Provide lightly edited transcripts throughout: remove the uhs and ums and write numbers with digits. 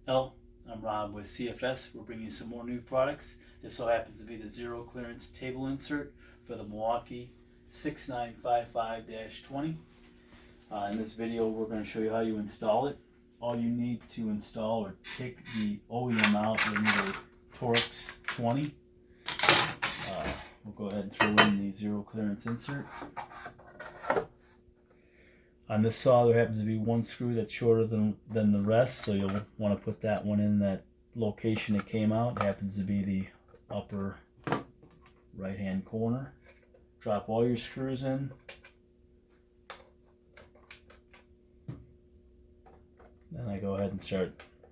Hello, I'm Rob with CFS. We're bringing you some more new products. This all happens to be the zero clearance table insert for the Milwaukee 6955-20. In this video, we're going to show you how you install it. All you need to install or take the OEM out, you need a Torx 20. We'll go ahead and throw in the zero clearance insert. On this saw, there happens to be one screw that's shorter than the rest, so you'll want to put that one in that location it came out. It happens to be the upper right hand corner. Drop all your screws in. Then I go ahead and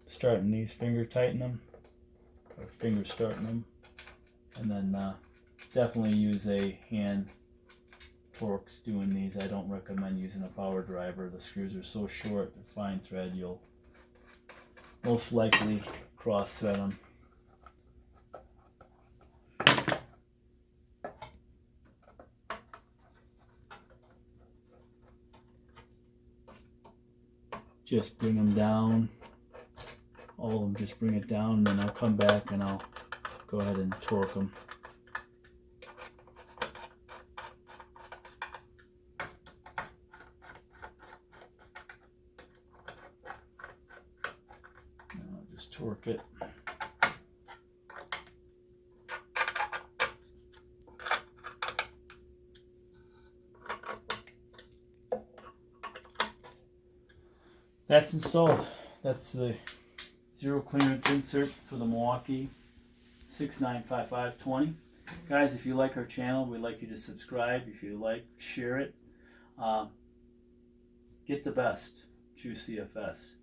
starting these, finger tighten them, or finger starting them, and then definitely use a hand Torx doing these. I don't recommend using a power driver. The screws are so short, they're fine thread, you'll most likely cross thread them. Just bring them down, all of them, just bring it down, and then I'll come back and I'll go ahead and torque them. Just torque it. That's installed. That's the zero clearance insert for the Milwaukee 6955-20. Guys, if you like our channel, we'd like you to subscribe. If you like, share it. Get the best. Choose CFS.